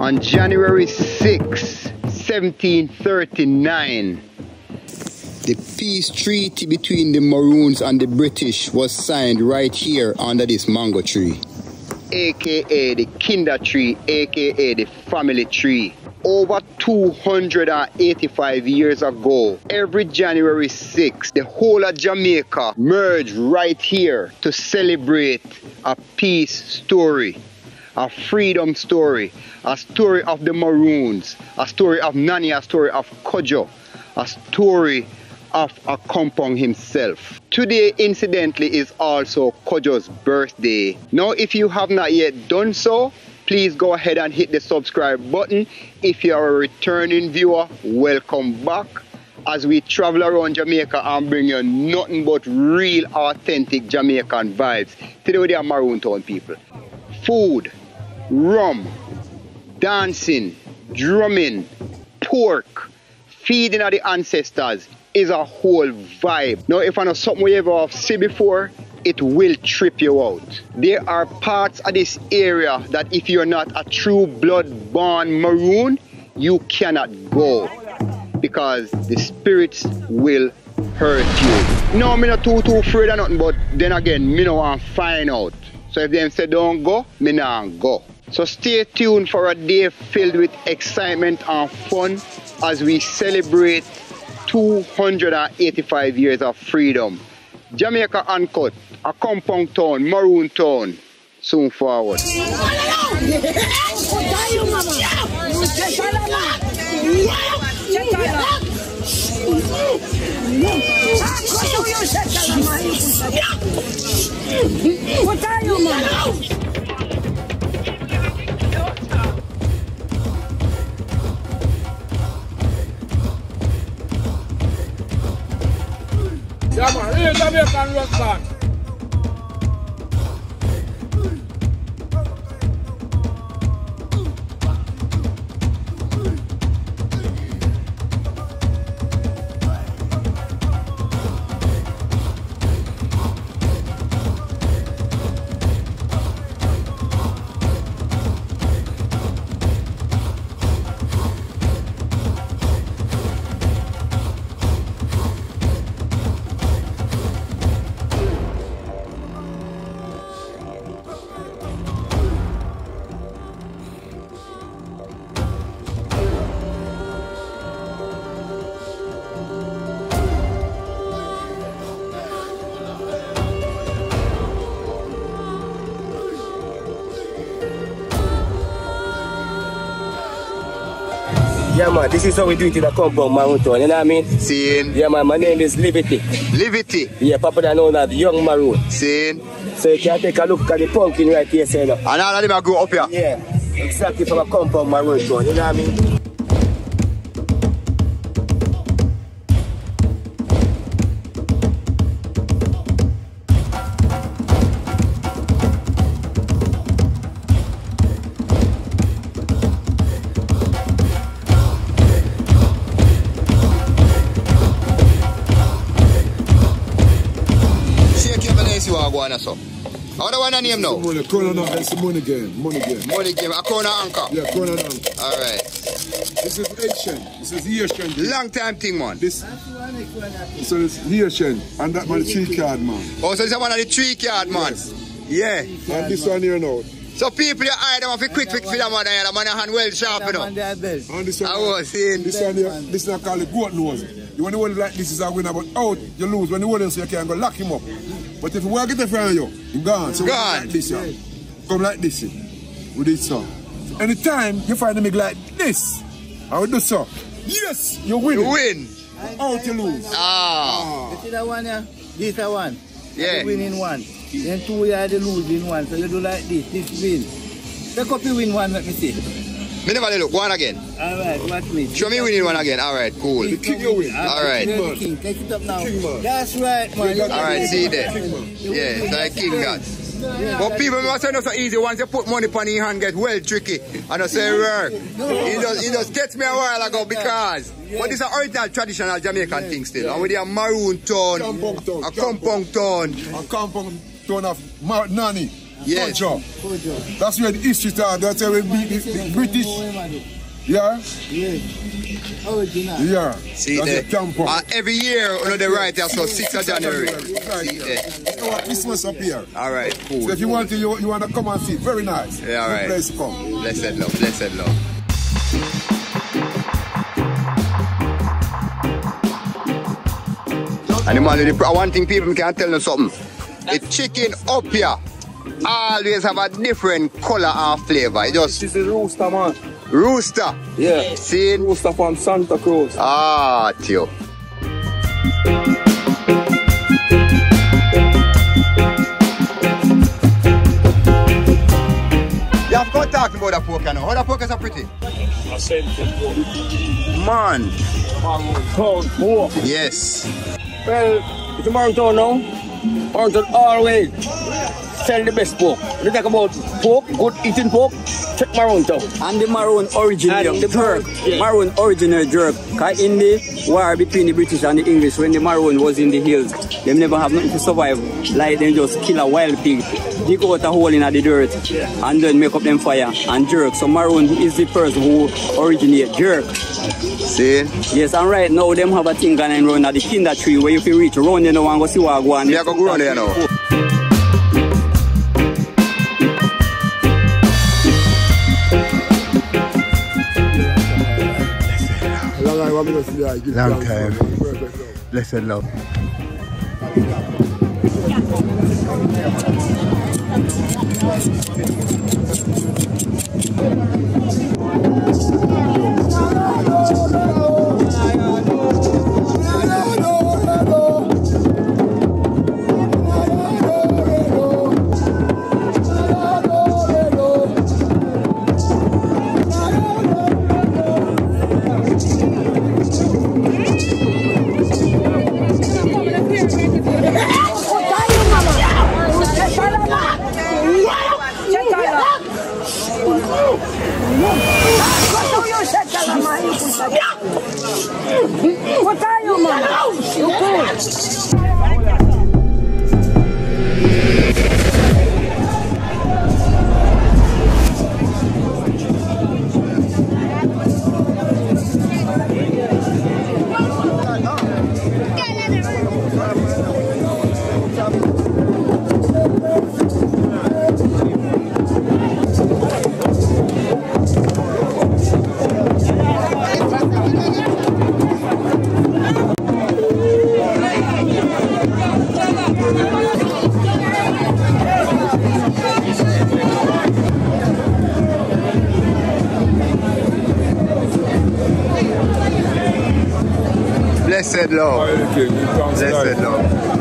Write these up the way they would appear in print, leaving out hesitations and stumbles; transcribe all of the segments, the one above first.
On January 6, 1739, the peace treaty between the Maroons and the British was signed right here under this mango tree, aka the kinder tree, aka the family tree. Over 285 years ago, every January 6, the whole of Jamaica merged right here to celebrate a peace story, a freedom story, a story of the Maroons, a story of Nani, a story of Kojo, a story of Akompong himself. Today, incidentally, is also Kojo's birthday. Now, if you have not yet done so, please go ahead and hit the subscribe button. If you are a returning viewer, welcome back as we travel around Jamaica and bring you nothing but real, authentic Jamaican vibes. Today we are Maroon Town people. Food, rum, dancing, drumming, pork, feeding of the ancestors is a whole vibe. Now, if I know something you ever have seen before, it will trip you out. There are parts of this area that if you're not a true blood-born Maroon, you cannot go because the spirits will hurt you. No, I'm not too afraid of nothing, but then again, me no want to find out. So if them say don't go, me not go. So stay tuned for a day filled with excitement and fun as we celebrate 285 years of freedom. Jamaica Uncut, Akompong Town, Maroon Town, soon forward. What are you, man? Yeah, man, here's Jamaican rock band. Yeah, man, this is how we do it in a compound, Maroon Town, you know what I mean? Seeing? Yeah, man, my name is Liberty. Liberty? Yeah, popular known as Young Maroon. Seeing? So you can take a look at the pumpkin right here, say, no? And all of them are grow up here? Yeah, exactly from a compound, Maroon Town, you know what I mean? So. How do I want to name now? It's a money game. Money game. Money game. A corner anchor. Yeah, corner anchor. Alright. This is Asian. This is Asian. Long time thing, man. So it's Asian. And that man is 3 card, man. Oh, so this is one of the 3 card, man. Yes. Yeah. And this one here now. So people, you eye them off a quick fix for them one there. The man hand well sharp, you know. And this one, I was saying. This one here, this one called the goat nose. You want to hold like this is a winner, but out, you lose. When you hold him so you can go lock him up. But if you want to get it from you, he's gone. So gone. Like this, yeah. Come like this, yeah. With this, so. Anytime you find him like this, I will do so. Yes, you win. You win. Out, you lose. Ah. You see that one, yeah? This is one. Yeah. You win in one. Then 2 you are the lose in one. So you do like this win. Take up you win one, let me see. Me never look. One again. Alright, watch me. Show me winning one again. Alright, cool. The king you win. Alright. King, take it up now. King, man. That's right, man. Alright, see there. Yeah, it's like king gods. But people must say not so easy. Once you put money on your hand, get well tricky. And I say work. He just gets me a while ago because. But it's an original traditional Jamaican thing still. And with the Maroon Town, a Compound Town. A Compound Town of Nani. Yes. Kojo. That's where the history started. That's where we beat the British. Yeah? Yes. Original. Yeah. See that's there. the camp. Every year, on the right, that's so 6th of January. Right. See there. It's our Christmas up here. All right, cool. So if you want to, you want to come and see it. Very nice. Yeah, all right. Good place to come. Blessed love, blessed love. And the man, one thing people can tell you something. The chicken up here always have a different color and flavor. It just This is rooster, man. rooster. Yeah. See? Rooster from Santa Cruz. Ah, Tio. You have got talking about the pork now. How the pork is so pretty? I said Man. Maroon pork. Yes. Well, it's a Maroon town now. Maroon town always sell the best pork. You talk about pork, good eating pork, check Maroon town. And the Maroon original jerk. Maroon original jerk. Cause in the war between the British and the English, when the Maroon was in the hills, they never have nothing to survive. Like they just kill a wild pig, dig out a hole in the dirt, and then make up them fire and jerk. So Maroon is the person who originate jerk. See? Yes, and right now them have a thing going on at the kinder tree where you can reach around, you know, and go see what I go on. Yeah, go around there now. Long time. Blessed love. What are you, man? You Blessed love. Blessed love.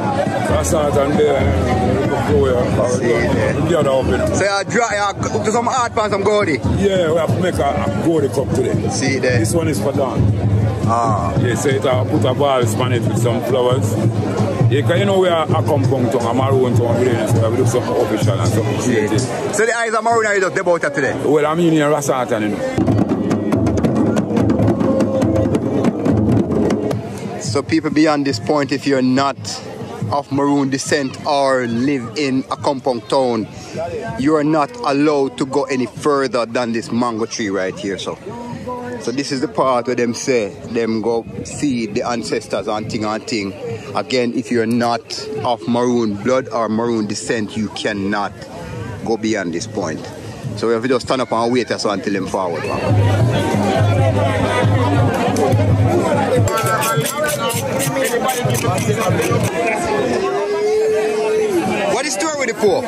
So you do some art and some goldie? Yeah, we have to make a goldie cup today. See there. This one is for Don. Ah. Yeah, so it put a ball span it with some flowers. Yeah, because you know we are a compound tongue, a Maroon tongue, so we do something official and something creative. So the eyes of Maroon are just about that today? Well, I'm in here Rasatan, you know. So people beyond this point, if you're not of Maroon descent or live in a compound town, you are not allowed to go any further than this mango tree right here. So this is the part where them say them go see the ancestors and thing and thing. Again, if you're not of Maroon blood or Maroon descent, you cannot go beyond this point. So we have to just stand up and wait us until them forward. What is the story with the poor?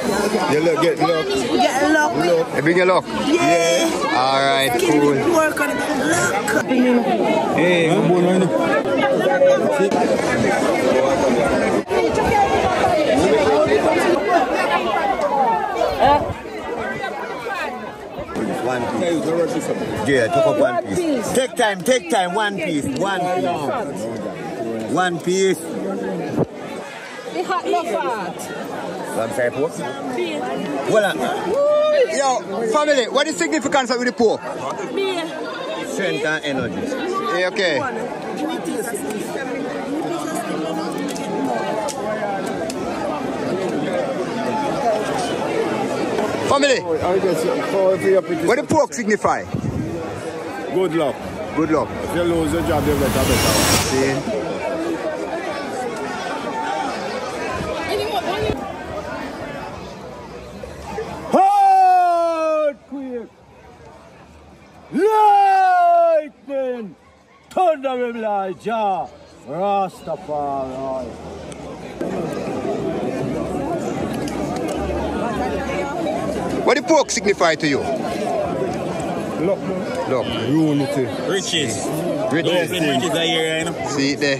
You look, get luck. get luck. You bring your luck? Yeah. Alright, cool. Work on luck. Hey, I'm born. One piece. Yeah, took up one piece. Take time, one piece. One piece. The hot love fat. One side pork. Well, Yo, family, what is the significance of the poor? strength and energy. Hey, okay. Family, I guess for your pretty what the pork signify? good luck. Good luck. If you lose your job, you better. See? Earthquake! Lightning! Thunder of Elijah! Rastafari! What the pork signify to you? Look. Look. Unity. Riches. Riches. Riches are here, you know. See it there.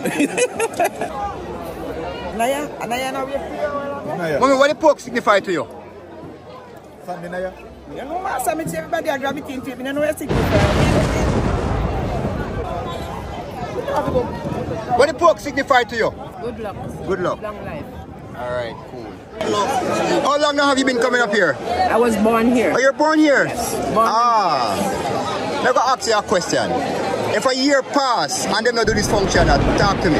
Naya. Mommy, what the pork signify to you? Family Naya. You know, master, me see everybody are gravitating to it. I know where it's What the pork signify to you? Good luck. Good luck. Long life. Alright, cool. How long now have you been coming up here? I was born here. Oh, you're born here? Yes. Born Let me ask you a question. If a year pass and them not do this function, talk to me.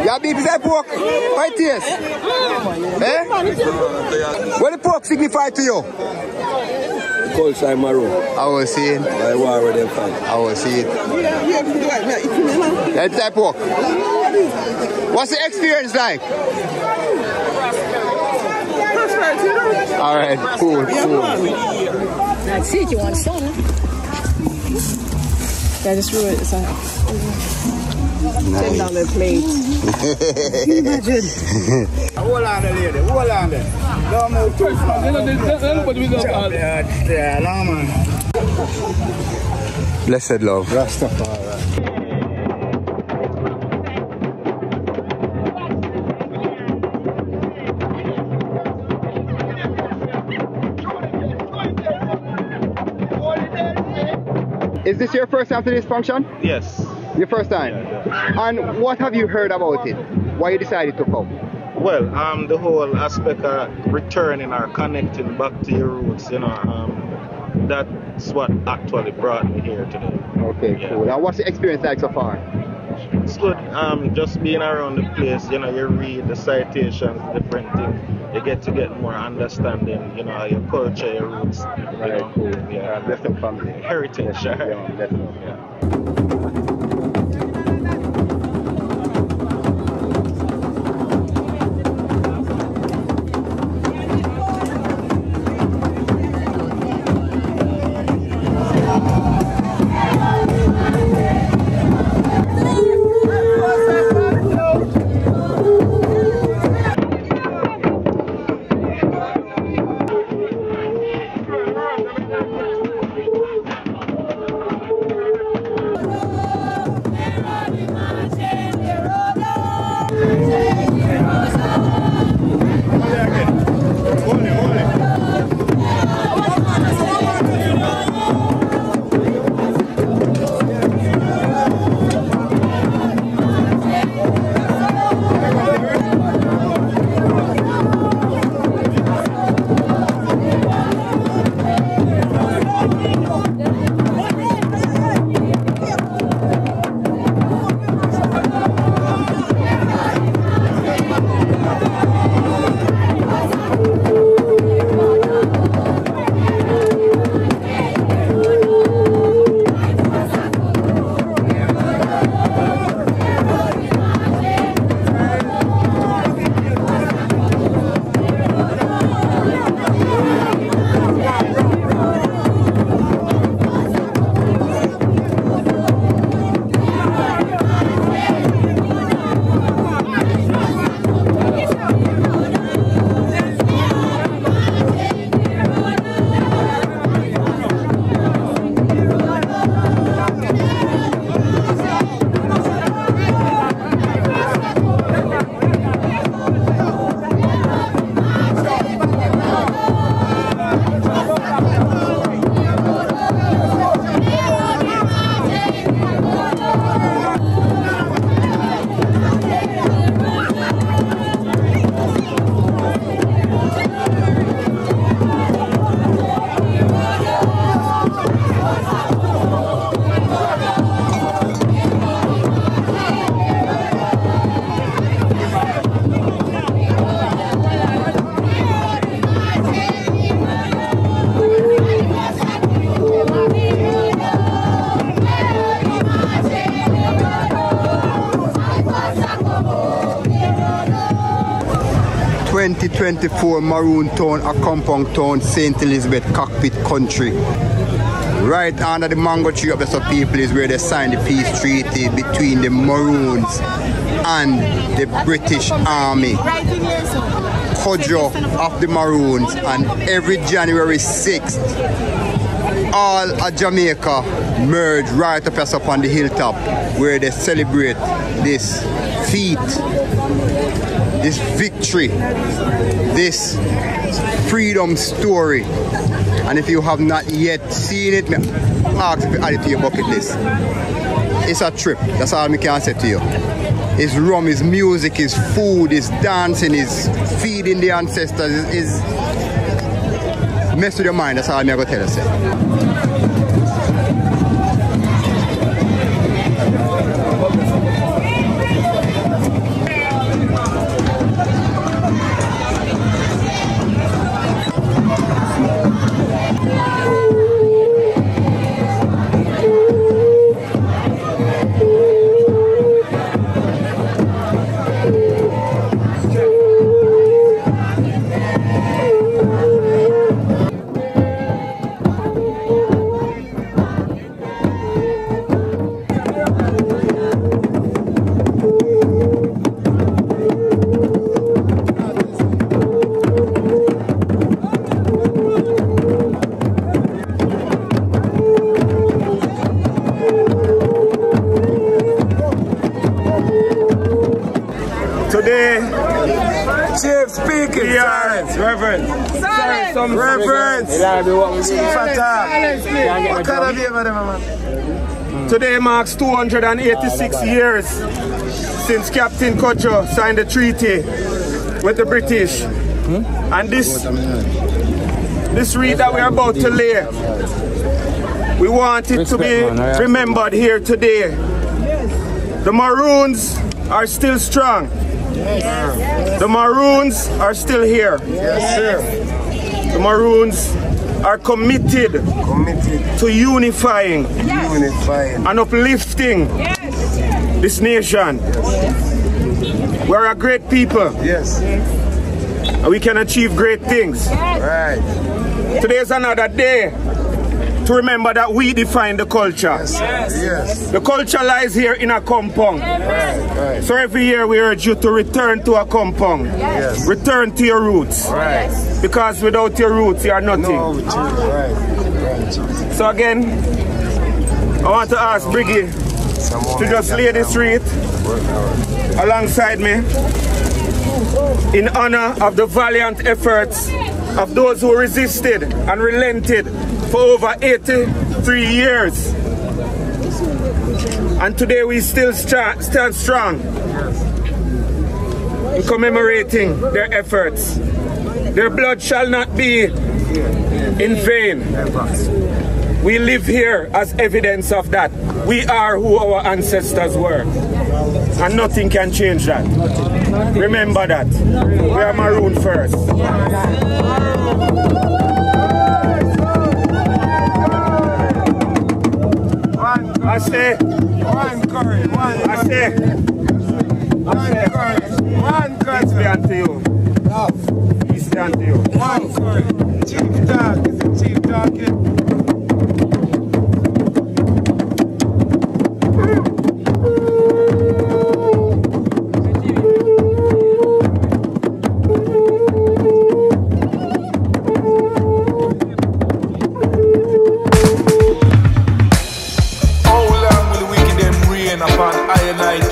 Yeah, beef is that pork? Right here. Eh? What the pork signify to you? Call sign Maroon. I was seeing. I war with them fan. I was seeing. That's that pork. What's the experience like? Alright, cool. That's it, you want some? Yeah, just ruin it. It's a $10 plate. Can you imagine? Hold on there, lady. Hold on there. Don't move too far. Yeah, long man. Blessed love. Rastafari. Is this your first time to this function? Yes. Your first time? And what have you heard about it? Why you decided to come? Well, the whole aspect of returning or connecting back to your roots, you know, that's what actually brought me here today. Okay, Yeah. cool. And what's the experience like so far? It's good. Just being around the place, you know, you read the citations, different things. You get to get more understanding, you know, your culture, your roots. Right, cool. Yeah, Blessed family. heritage. Yeah, definitely. Yeah. 2024 Maroon Town, a compound town, St. Elizabeth Cockpit Country. Right under the mango tree of the South people is where they signed the peace treaty between the Maroons and the British Army. Kojo of the Maroons, and every January 6th, all of Jamaica merge right up on the hilltop where they celebrate this feat, this victory, this freedom story. And if you have not yet seen it, ask if you add it to your bucket list. It's a trip, that's all I can say to you. It's rum, it's music, it's food, it's dancing, it's feeding the ancestors, it's mess with your mind, that's all I'm going to tell you. Today, Chief speaking. Silence, Reverend. Silence. Reverence. Today marks 286 years since Captain Kojo signed a treaty with the British. And this reed that we are about to lay, we want it to be remembered here today. The Maroons are still strong. The Maroons are still here. Yes, sir. The Maroons are committed to unifying and uplifting this nation. We're a great people. Yes. And we can achieve great things. Right. Today is another day to remember that we define the culture. Yes. The culture lies here in a compound. Right. So every year we urge you to return to a compound. Yes. Return to your roots. Right. Because without your roots you are nothing. No, right. So again, I want to ask Briggy to just lay this wreath alongside me in honor of the valiant efforts of those who resisted and relented for over 83 years. And today we still stand strong in commemorating their efforts. Their blood shall not be in vain. We live here as evidence of that. We are who our ancestors were. And nothing can change that. Remember that. We are Maroon first. I say, one courage, I say, one courage. Peace be unto you. Peace be unto you. One courage. Chief talk is the chief talking.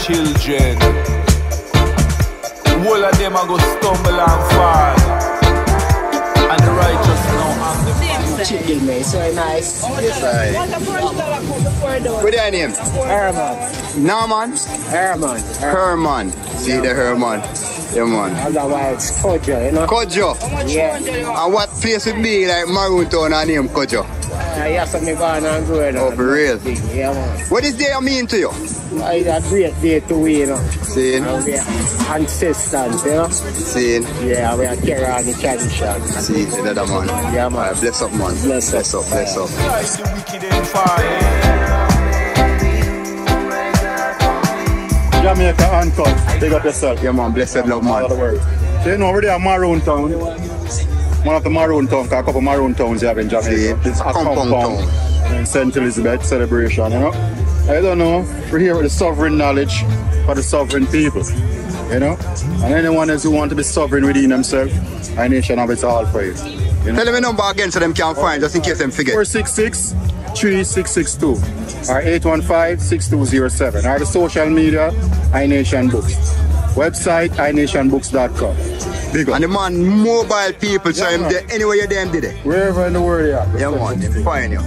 Children, all of them are going to stumble and fall, and the righteous now have the chicken, man, so nice. Yes, what's your name? Herman. Norman? Herman. See the Herman. Yeah, man. Otherwise, Kojo, you know? Kojo? Yeah. And what place would be like Maroon Town and name Kojo? Yes, I'm born and growing up. Oh, for real? Yeah, man. What is day mean to you? It's a great day to we, you know. Seen? We are ancestors, you know. Seen? Yeah, we are carrying on the tradition. See, another man. Yeah, man. Bless up, man. Bless up. Bless up. Jamaica uncut. Big up yourself. Yeah, man. Blessed love, man. So you know, we're there Maroon Town. One of the Maroon Town, a couple Maroon Towns you have in Jamaica. It's a compound and St. Elizabeth celebration, you know. I don't know, we're here with the sovereign knowledge for the sovereign people, you know. And anyone else who want to be sovereign within themselves, our nation have it all for you. You know? Tell them a number again so them can find, just in case them forget. 466-3662 or 815-6207. Or the social media, iNation Books. Website, iNationBooks.com. Big up. And the man, mobile people, so him there, anywhere you them did it. Wherever in the world you are. Yeah, man, they find you.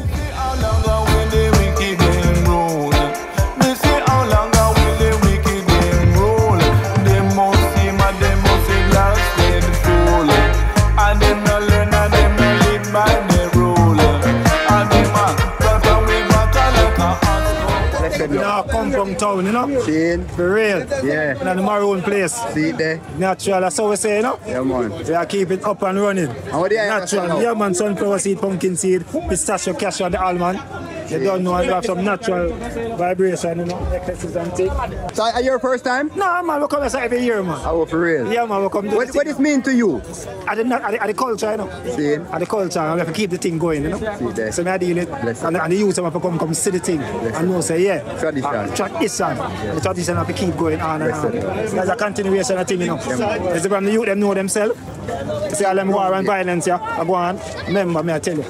Come from town, you know? Shane. For real. Yeah. In the Maroon place. See it there. Natural, that's how we say, you know? Yeah, man. We are keep it up and running. And what do you natural. Yeah, man, sunflower seed, pumpkin seed, pistachio, cashew, and the almond. You don't know, you have some natural vibration, you know, necklaces and things. So are you your first time? No, man, we come here every year, man. Oh, for real? Yeah, man, we come to What does it mean to you? At the culture, you know. See? At the culture, we have to keep the thing going, you know. See there. So I deal it, and the youth have to come see the thing. And know say, yeah. Tradition. Tradition. Yeah. The tradition have to keep going on and on. There's a continuation of thing, you know. It's from the youth, them know themselves. You see all them war and violence, yeah. I go on. Remember, me I tell you.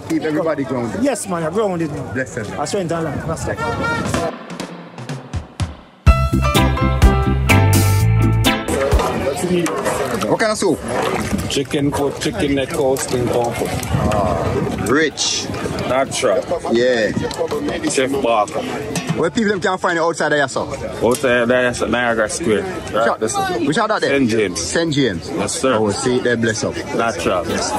Keep everybody grounded. Yes, man, you're grounded, man. Blessed. I strength and life. That's like. What kind of soup? Chicken foot, chicken neck, skin comfort. Rich. Natural. Yeah. Chef Barker. Where people can find it outside of yourself? Outside there, Niagara Square. Right. Which are that there? St. James. St. James. Yes, sir. I will see it there, bless up. Natural. Yes.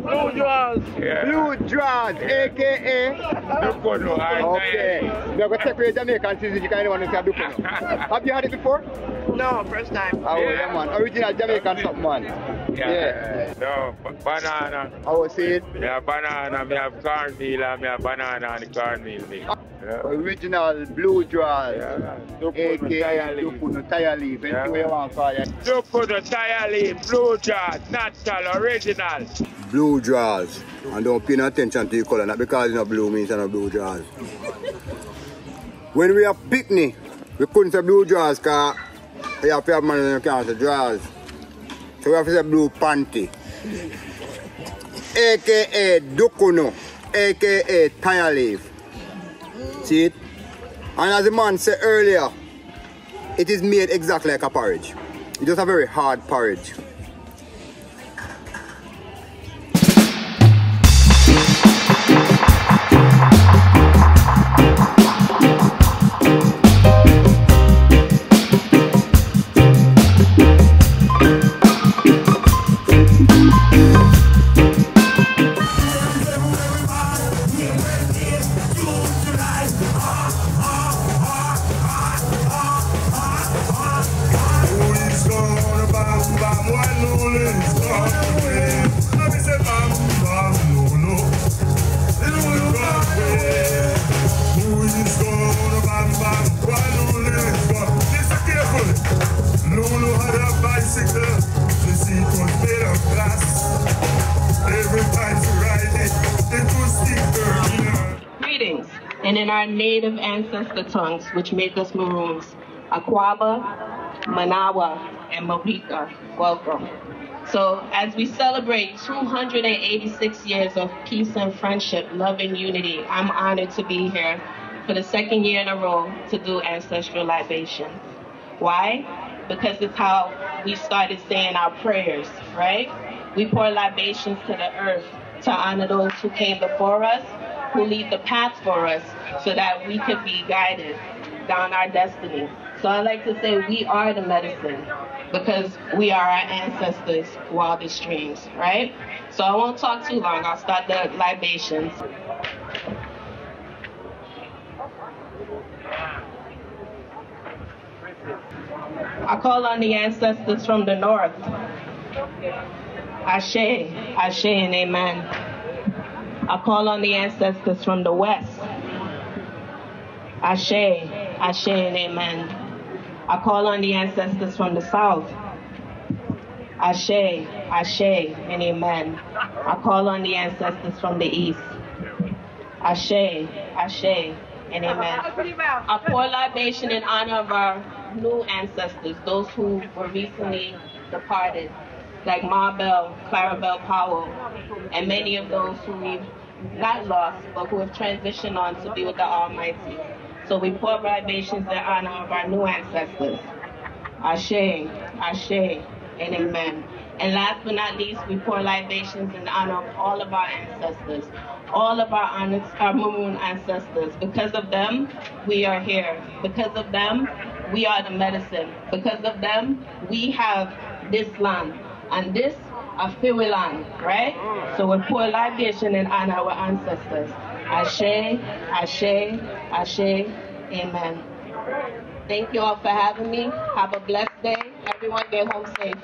Blue Draws. Yeah. Blue Draws, a.k.a. Dukono. Okay. We are going to separate Jamaican since you can't want to say Dukono. Have you had it before? No, first time. Oh, yeah, man. Original Jamaican something, man. Yeah. No, banana. I will see it. We have banana, we have cornmeal, and we have banana and the cornmeal mix. Yeah. Original Blue Draws, a.k.a. Dukono Tire Leaf. Anything you want to call it. Dukono Tire Leaf, Blue Draws, natural, original. Blue Draws. And don't pay no attention to the color, not because it's not blue means it's not blue draws. When we have picnic, we couldn't say blue draws because we have to have money and can't say draws. So we have to say blue panty. A.k.a. Dukono, a.k.a. Tire Leaf. See it? And as the man said earlier, it is made exactly like a porridge. It's just a very hard porridge. Greetings, and in our native ancestor tongues, which make us Maroons, Aquaba, Manawa, and Mopika, welcome. So as we celebrate 286 years of peace and friendship, love and unity, I'm honored to be here for the second year in a row to do ancestral libations. Why? Because it's how we started saying our prayers, right? We pour libations to the earth to honor those who came before us, who lead the path for us, so that we could be guided down our destiny. So I like to say we are the medicine because we are our ancestors' wildest dreams, right? So I won't talk too long. I'll start the libations. I call on the ancestors from the north. Ashe, Ashe and amen. I call on the ancestors from the west. Ashe, Ashe and amen. I call on the ancestors from the south. Ashe, Ashe and amen. I call on the ancestors from the east. Ashe, Ashe and amen. I pour libation in honor of our new ancestors, those who were recently departed, like Marbell, Clarabelle Powell, and many of those who we've not lost, but who have transitioned on to be with the Almighty. So we pour libations in honor of our new ancestors. Ashe, Ashe, and amen. And last but not least, we pour libations in honor of all of our ancestors, all of our Maroon ancestors. Because of them, we are here. Because of them, we are the medicine. Because of them, we have this land. And this, a Fiwi land, right? So we pour libation in honor of our ancestors. Ashe, Ashe, Ashe, amen. Thank you all for having me. Have a blessed day. Everyone get home safe.